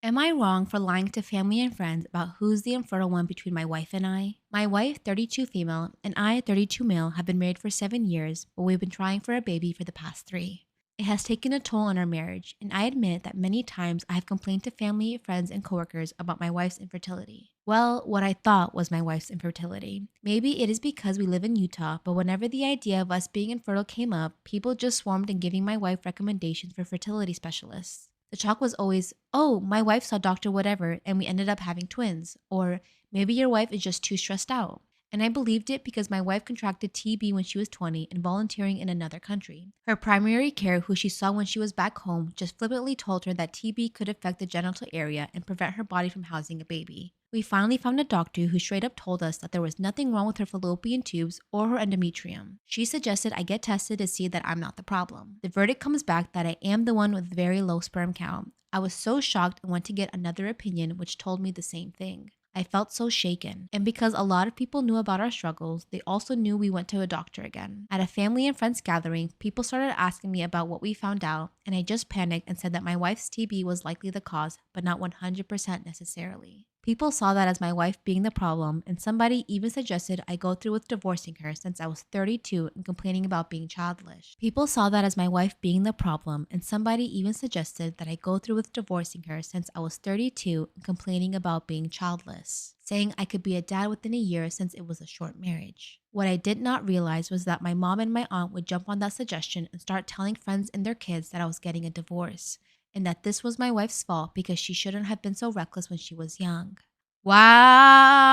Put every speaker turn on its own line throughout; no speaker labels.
Am I wrong for lying to family and friends about who's the infertile one between my wife and I? My wife, 32 female, and I, 32 male, have been married for 7 years, but we've been trying for a baby for the past 3. It has taken a toll on our marriage, and I admit that many times I have complained to family, friends, and coworkers about my wife's infertility. Well, what I thought was my wife's infertility. Maybe it is because we live in Utah, but whenever the idea of us being infertile came up, people just swarmed in giving my wife recommendations for fertility specialists. The talk was always, oh, my wife saw Dr. Whatever and we ended up having twins. Or maybe your wife is just too stressed out. And I believed it because my wife contracted TB when she was 20 and volunteering in another country. Her primary care, who she saw when she was back home, just flippantly told her that TB could affect the genital area and prevent her body from housing a baby. We finally found a doctor who straight up told us that there was nothing wrong with her fallopian tubes or her endometrium. She suggested I get tested to see that I'm not the problem. The verdict comes back that I am the one with very low sperm count. I was so shocked and went to get another opinion which told me the same thing. I felt so shaken. And because a lot of people knew about our struggles, they also knew we went to a doctor again. At a family and friends gathering, people started asking me about what we found out, and I just panicked and said that my wife's TB was likely the cause, but not 100% necessarily. People saw that as my wife being the problem, and somebody even suggested I go through with divorcing her since I was 32 and complaining about being childless. People saw that as my wife being the problem, and somebody even suggested that I go through with divorcing her since I was 32 and complaining about being childless, saying I could be a dad within a year since it was a short marriage. What I did not realize was that my mom and my aunt would jump on that suggestion and start telling friends and their kids that I was getting a divorce, and that this was my wife's fault because she shouldn't have been so reckless when she was young. Wow!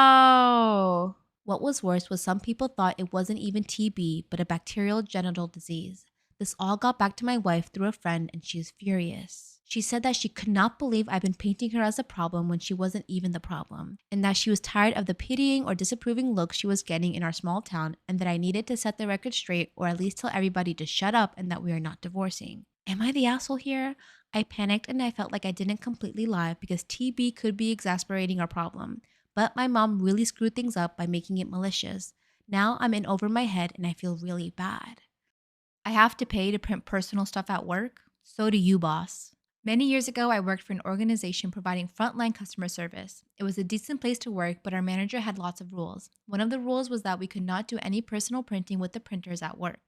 What was worse was some people thought it wasn't even TB, but a bacterial genital disease. This all got back to my wife through a friend, and she was furious. She said that she could not believe I'd been painting her as a problem when she wasn't even the problem, and that she was tired of the pitying or disapproving looks she was getting in our small town, and that I needed to set the record straight or at least tell everybody to shut up and that we are not divorcing. Am I the asshole here? I panicked and I felt like I didn't completely lie because TB could be exasperating our problem. But my mom really screwed things up by making it malicious. Now I'm in over my head and I feel really bad. I have to pay to print personal stuff at work. So do you, boss. Many years ago, I worked for an organization providing frontline customer service. It was a decent place to work, but our manager had lots of rules. One of the rules was that we could not do any personal printing with the printers at work.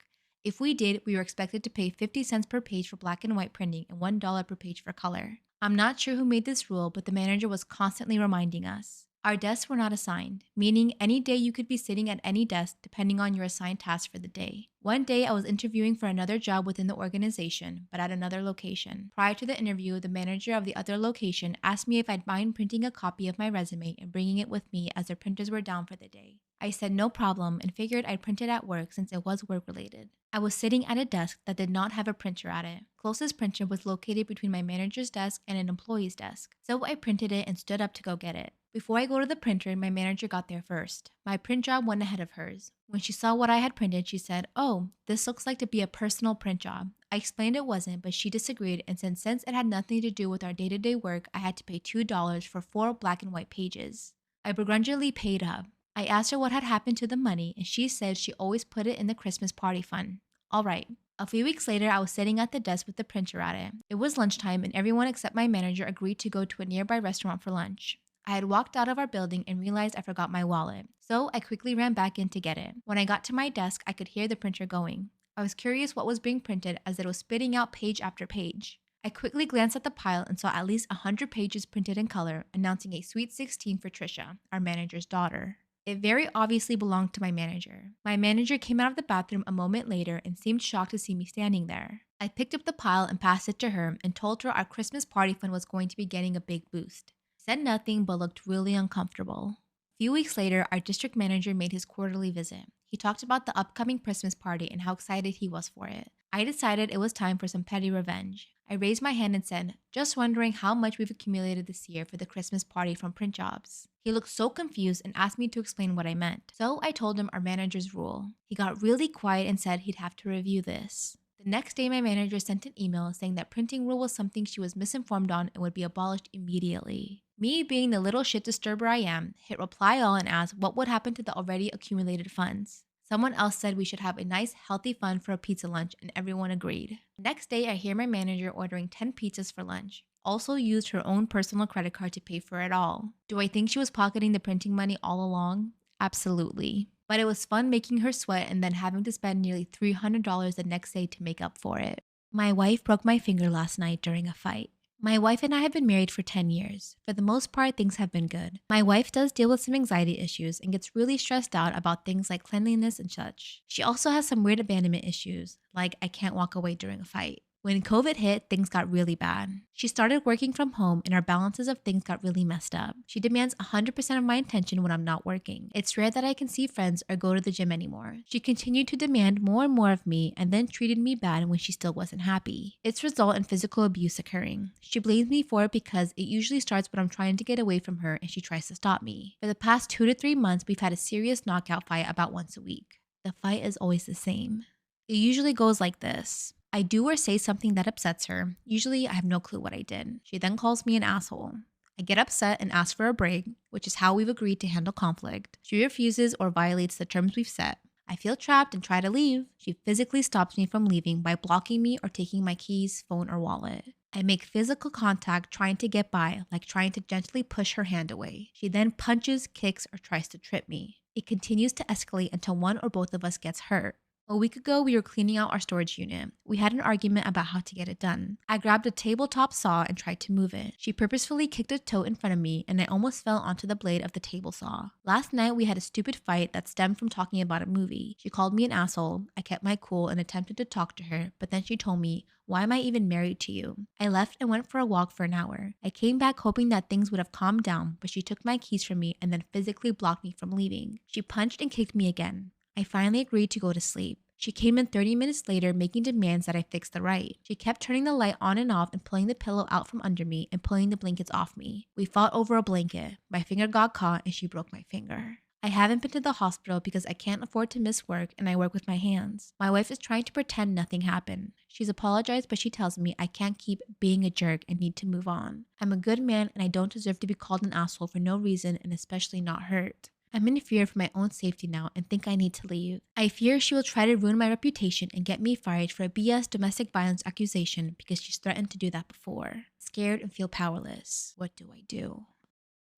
If we did, we were expected to pay 50 cents per page for black and white printing and $1 per page for color. I'm not sure who made this rule, but the manager was constantly reminding us. Our desks were not assigned, meaning any day you could be sitting at any desk depending on your assigned task for the day. One day I was interviewing for another job within the organization, but at another location. Prior to the interview, the manager of the other location asked me if I'd mind printing a copy of my resume and bringing it with me as their printers were down for the day. I said no problem and figured I'd print it at work since it was work related. I was sitting at a desk that did not have a printer at it. Closest printer was located between my manager's desk and an employee's desk, so I printed it and stood up to go get it. Before I go to the printer, my manager got there first. My print job went ahead of hers. When she saw what I had printed, she said, "Oh, this looks like to be a personal print job." I explained it wasn't, but she disagreed and said since it had nothing to do with our day-to-day work, I had to pay $2 for 4 black and white pages. I begrudgingly paid up. I asked her what had happened to the money, and she said she always put it in the Christmas party fund. All right. A few weeks later, I was sitting at the desk with the printer at it. It was lunchtime, and everyone except my manager agreed to go to a nearby restaurant for lunch. I had walked out of our building and realized I forgot my wallet, so I quickly ran back in to get it. When I got to my desk, I could hear the printer going. I was curious what was being printed as it was spitting out page after page. I quickly glanced at the pile and saw at least 100 pages printed in color, announcing a sweet 16 for Trisha, our manager's daughter. It very obviously belonged to my manager. My manager came out of the bathroom a moment later and seemed shocked to see me standing there. I picked up the pile and passed it to her and told her our Christmas party fund was going to be getting a big boost. Said nothing but looked really uncomfortable. A few weeks later, our district manager made his quarterly visit. He talked about the upcoming Christmas party and how excited he was for it. I decided it was time for some petty revenge. I raised my hand and said, "Just wondering how much we've accumulated this year for the Christmas party from print jobs." He looked so confused and asked me to explain what I meant. So I told him our manager's rule. He got really quiet and said he'd have to review this. The next day, my manager sent an email saying that printing rule was something she was misinformed on and would be abolished immediately. Me, being the little shit disturber I am, hit reply all and asked what would happen to the already accumulated funds. Someone else said we should have a nice, healthy fund for a pizza lunch, and everyone agreed. The next day, I hear my manager ordering 10 pizzas for lunch. also used her own personal credit card to pay for it all. Do I think she was pocketing the printing money all along? Absolutely. But it was fun making her sweat and then having to spend nearly $300 the next day to make up for it. My wife broke my finger last night during a fight. My wife and I have been married for 10 years. For the most part, things have been good. My wife does deal with some anxiety issues and gets really stressed out about things like cleanliness and such. She also has some weird abandonment issues, like I can't walk away during a fight. When COVID hit, things got really bad. She started working from home and our balances of things got really messed up. She demands 100% of my attention when I'm not working. It's rare that I can see friends or go to the gym anymore. She continued to demand more and more of me and then treated me bad when she still wasn't happy. It's result in physical abuse occurring. She blames me for it because it usually starts when I'm trying to get away from her and she tries to stop me. For the past 2 to 3 months, we've had a serious knockout fight about once a week. The fight is always the same. It usually goes like this. I do or say something that upsets her. Usually, I have no clue what I did. She then calls me an asshole. I get upset and ask for a break, which is how we've agreed to handle conflict. She refuses or violates the terms we've set. I feel trapped and try to leave. She physically stops me from leaving by blocking me or taking my keys, phone, or wallet. I make physical contact trying to get by, like trying to gently push her hand away. She then punches, kicks, or tries to trip me. It continues to escalate until one or both of us gets hurt. A week ago, we were cleaning out our storage unit. We had an argument about how to get it done. I grabbed a tabletop saw and tried to move it. She purposefully kicked a toe in front of me and I almost fell onto the blade of the table saw. Last night, we had a stupid fight that stemmed from talking about a movie. She called me an asshole. I kept my cool and attempted to talk to her, but then she told me, "Why am I even married to you?" I left and went for a walk for an hour. I came back hoping that things would have calmed down, but she took my keys from me and then physically blocked me from leaving. She punched and kicked me again. I finally agreed to go to sleep. She came in 30 minutes later making demands that I fix the light. She kept turning the light on and off and pulling the pillow out from under me and pulling the blankets off me. We fought over a blanket. My finger got caught and she broke my finger. I haven't been to the hospital because I can't afford to miss work and I work with my hands. My wife is trying to pretend nothing happened. She's apologized, but she tells me I can't keep being a jerk and need to move on. I'm a good man and I don't deserve to be called an asshole for no reason and especially not hurt. I'm in fear for my own safety now and think I need to leave. I fear she will try to ruin my reputation and get me fired for a BS domestic violence accusation because she's threatened to do that before. Scared and feel powerless. What do I do?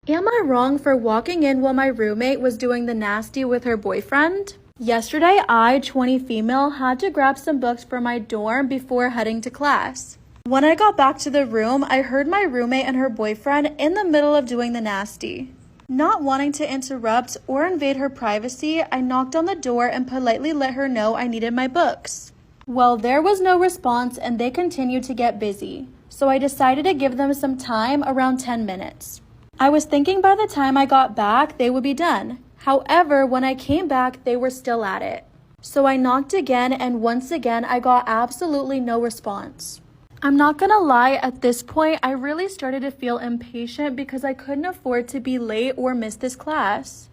Am I wrong for walking in while my roommate was doing the nasty with her boyfriend? Yesterday, I, 20 female, had to grab some books from my dorm before heading to class. When I got back to the room, I heard my roommate and her boyfriend in the middle of doing the nasty. Not wanting to interrupt or invade her privacy, I knocked on the door and politely let her know I needed my books. Well, there was no response and they continued to get busy, so I decided to give them some time, around 10 minutes. I was thinking by the time I got back, they would be done. However, when I came back, they were still at it. So I knocked again and once again, I got absolutely no response. I'm not gonna lie, at this point, I really started to feel impatient because I couldn't afford to be late or miss this class.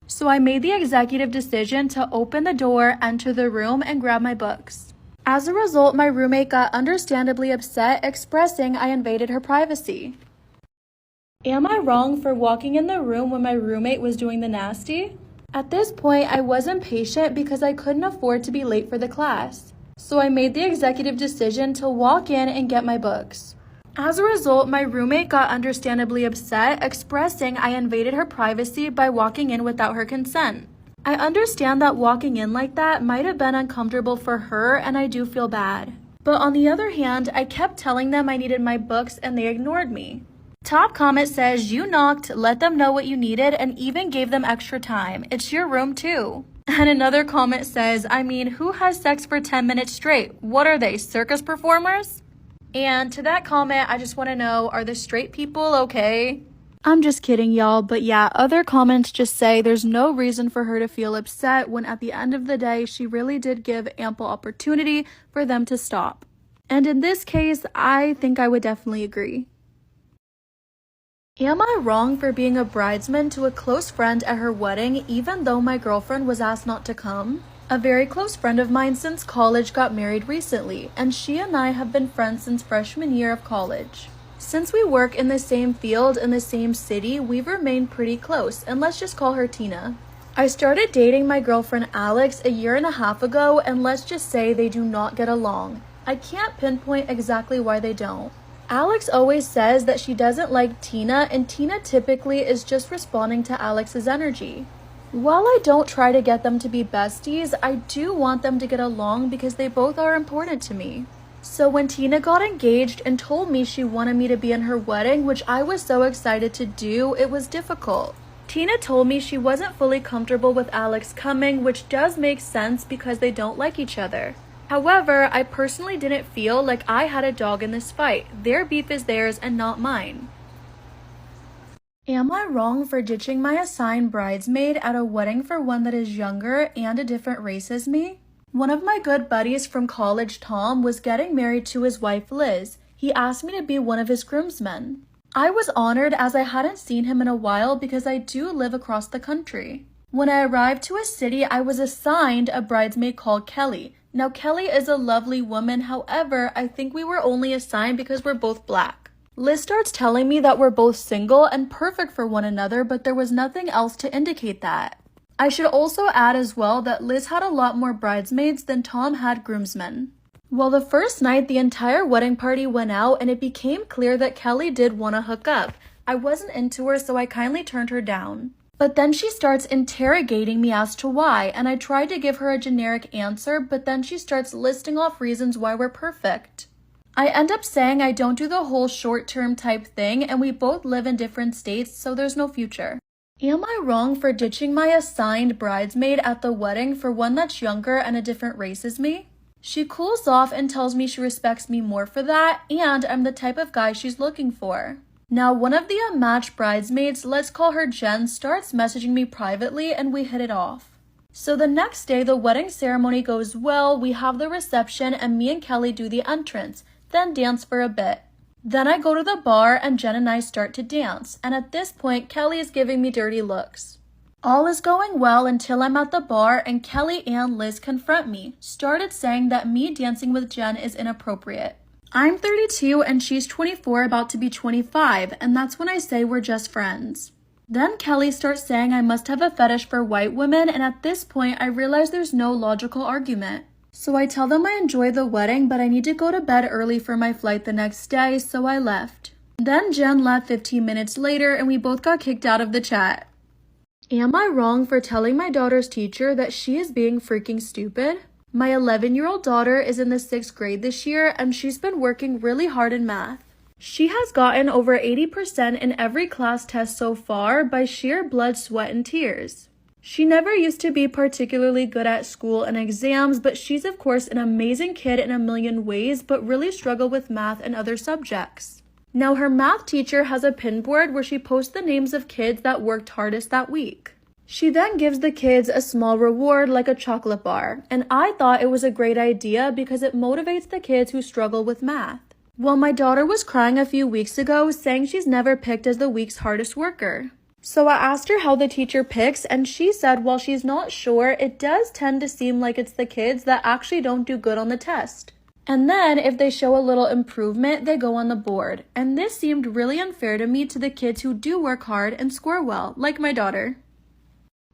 So I made the executive decision to open the door, enter the room, and grab my books. As a result, my roommate got understandably upset, expressing I invaded her privacy. Am I wrong for walking in the room when my roommate was doing the nasty? At this point, I was impatient because I couldn't afford to be late for the class. So I made the executive decision to walk in and get my books. As a result, my roommate got understandably upset, expressing I invaded her privacy by walking in without her consent. I understand that walking in like that might have been uncomfortable for her and I do feel bad. But on the other hand, I kept telling them I needed my books and they ignored me. Top comment says, "You knocked, let them know what you needed, and even gave them extra time. It's your room too." And another comment says, "I mean, who has sex for 10 minutes straight? What are they, circus performers?" And to that comment, I just want to know, are the straight people okay? I'm just kidding, y'all, but yeah, other comments just say there's no reason for her to feel upset when at the end of the day, she really did give ample opportunity for them to stop. And in this case, I think I would definitely agree. Am I wrong for being a bridesmaid to a close friend at her wedding even though my girlfriend was asked not to come? A very close friend of mine since college got married recently, and she and I have been friends since freshman year of college. Since we work in the same field in the same city, we've remained pretty close, and let's just call her Tina. I started dating my girlfriend Alex a year and a half ago, and let's just say they do not get along. I can't pinpoint exactly why they don't. Alex always says that she doesn't like Tina, and Tina typically is just responding to Alex's energy. While I don't try to get them to be besties, I do want them to get along because they both are important to me. So when Tina got engaged and told me she wanted me to be in her wedding, which I was so excited to do, it was difficult. Tina told me she wasn't fully comfortable with Alex coming, which does make sense because they don't like each other. However, I personally didn't feel like I had a dog in this fight. Their beef is theirs and not mine. Am I wrong for ditching my assigned bridesmaid at a wedding for one that is younger and a different race as me? One of my good buddies from college, Tom, was getting married to his wife, Liz. He asked me to be one of his groomsmen. I was honored as I hadn't seen him in a while because I do live across the country. When I arrived to a city, I was assigned a bridesmaid called Kelly. Now, Kelly is a lovely woman, however, I think we were only assigned because we're both black. Liz starts telling me that we're both single and perfect for one another, but there was nothing else to indicate that. I should also add as well that Liz had a lot more bridesmaids than Tom had groomsmen. Well, the first night, the entire wedding party went out and it became clear that Kelly did want to hook up. I wasn't into her, so I kindly turned her down. But then she starts interrogating me as to why, and I tried to give her a generic answer, but then she starts listing off reasons why we're perfect. I end up saying I don't do the whole short-term type thing, and we both live in different states, so there's no future. Am I wrong for ditching my assigned bridesmaid at the wedding for one that's younger and a different race as me? She cools off and tells me she respects me more for that, and I'm the type of guy she's looking for. Now, one of the unmatched bridesmaids, let's call her Jen, starts messaging me privately and we hit it off. So the next day, the wedding ceremony goes well, we have the reception and me and Kelly do the entrance, then dance for a bit. Then I go to the bar and Jen and I start to dance, and at this point, Kelly is giving me dirty looks. All is going well until I'm at the bar and Kelly and Liz confront me, started saying that me dancing with Jen is inappropriate. I'm 32 and she's 24, about to be 25, and that's when I say we're just friends. Then Kelly starts saying I must have a fetish for white women, and at this point I realize there's no logical argument. So I tell them I enjoy the wedding, but I need to go to bed early for my flight the next day, so I left. Then Jen left 15 minutes later and we both got kicked out of the chat. Am I wrong for telling my daughter's teacher that she is being freaking stupid? My 11-year-old daughter is in the 6th grade this year and she's been working really hard in math. She has gotten over 80% in every class test so far by sheer blood, sweat, and tears. She never used to be particularly good at school and exams, but she's of course an amazing kid in a million ways, but really struggled with math and other subjects. Now her math teacher has a pin board where she posts the names of kids that worked hardest that week. She then gives the kids a small reward like a chocolate bar, and I thought it was a great idea because it motivates the kids who struggle with math. Well, my daughter was crying a few weeks ago, saying she's never picked as the week's hardest worker. So I asked her how the teacher picks, and she said while she's not sure, it does tend to seem like it's the kids that actually don't do good on the test. And then if they show a little improvement, they go on the board. And this seemed really unfair to me to the kids who do work hard and score well, like my daughter.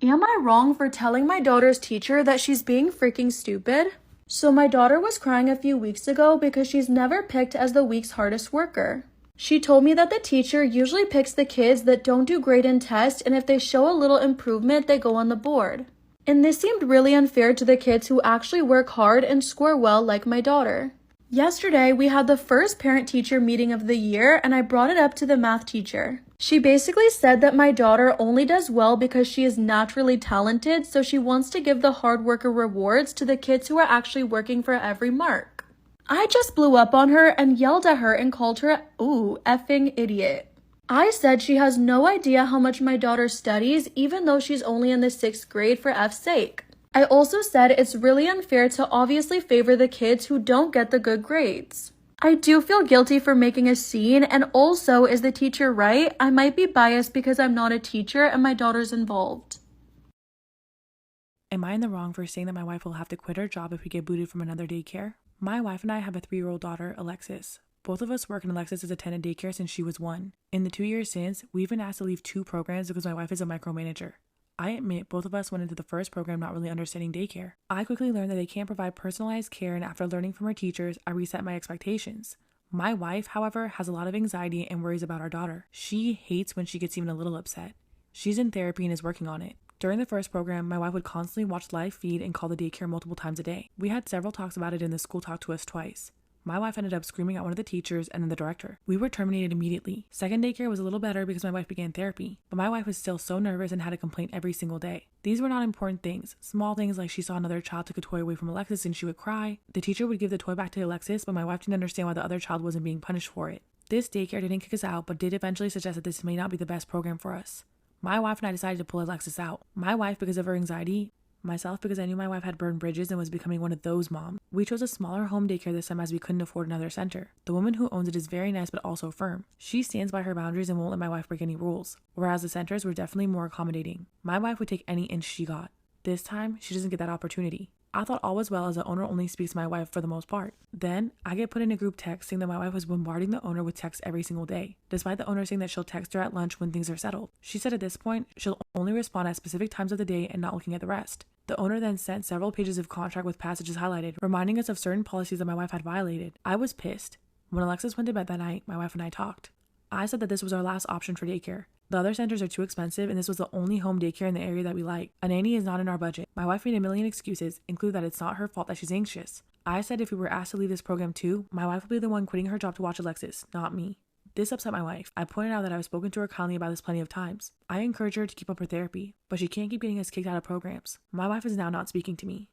Am I wrong for telling my daughter's teacher that she's being freaking stupid? So my daughter was crying a few weeks ago because she's never picked as the week's hardest worker. She told me that the teacher usually picks the kids that don't do great in tests, and if they show a little improvement, they go on the board. And this seemed really unfair to the kids who actually work hard and score well like my daughter. Yesterday, we had the first parent-teacher meeting of the year, and I brought it up to the math teacher. She basically said that my daughter only does well because she is naturally talented, so she wants to give the hard worker rewards to the kids who are actually working for every mark. I just blew up on her and yelled at her and called her, ooh, effing idiot. I said she has no idea how much my daughter studies, even though she's only in the 6th grade for F's sake. I also said it's really unfair to obviously favor the kids who don't get the good grades. I do feel guilty for making a scene, and also, is the teacher right? I might be biased because I'm not a teacher and my daughter's involved.
Am I in the wrong for saying that my wife will have to quit her job if we get booted from another daycare? My wife and I have a 3-year-old daughter, Alexis. Both of us work and Alexis has attended daycare since she was 1. In the 2 years since, we've been asked to leave 2 programs because my wife is a micromanager. I admit both of us went into the first program not really understanding daycare. I quickly learned that they can't provide personalized care, and after learning from our teachers, I reset my expectations. My wife, however, has a lot of anxiety and worries about our daughter. She hates when she gets even a little upset. She's in therapy and is working on it. During the first program, my wife would constantly watch live feed and call the daycare multiple times a day. We had several talks about it, and the school talked to us twice. My wife ended up screaming at one of the teachers and then the director. We were terminated immediately. Second daycare was a little better because my wife began therapy, but my wife was still so nervous and had a complaint every single day. These were not important things. Small things like she saw another child took a toy away from Alexis and she would cry. The teacher would give the toy back to Alexis, but my wife didn't understand why the other child wasn't being punished for it. This daycare didn't kick us out, but did eventually suggest that this may not be the best program for us. My wife and I decided to pull Alexis out. My wife because of her anxiety, myself because I knew my wife had burned bridges and was becoming one of those moms. We chose a smaller home daycare this time as we couldn't afford another center. The woman who owns it is very nice but also firm. She stands by her boundaries and won't let my wife break any rules, whereas the centers were definitely more accommodating. My wife would take any inch she got. This time, she doesn't get that opportunity. I thought all was well as the owner only speaks to my wife for the most part. Then, I get put in a group text saying that my wife was bombarding the owner with texts every single day, despite the owner saying that she'll text her at lunch when things are settled. She said at this point, she'll only respond at specific times of the day and not looking at the rest. The owner then sent several pages of contract with passages highlighted, reminding us of certain policies that my wife had violated. I was pissed. When Alexis went to bed that night, my wife and I talked. I said that this was our last option for daycare. The other centers are too expensive, and this was the only home daycare in the area that we like. A nanny is not in our budget. My wife made a million excuses, including that it's not her fault that she's anxious. I said if we were asked to leave this program too, my wife would be the one quitting her job to watch Alexis, not me. This upset my wife. I pointed out that I've spoken to her kindly about this plenty of times. I encourage her to keep up her therapy, but she can't keep getting us kicked out of programs. My wife is now not speaking to me.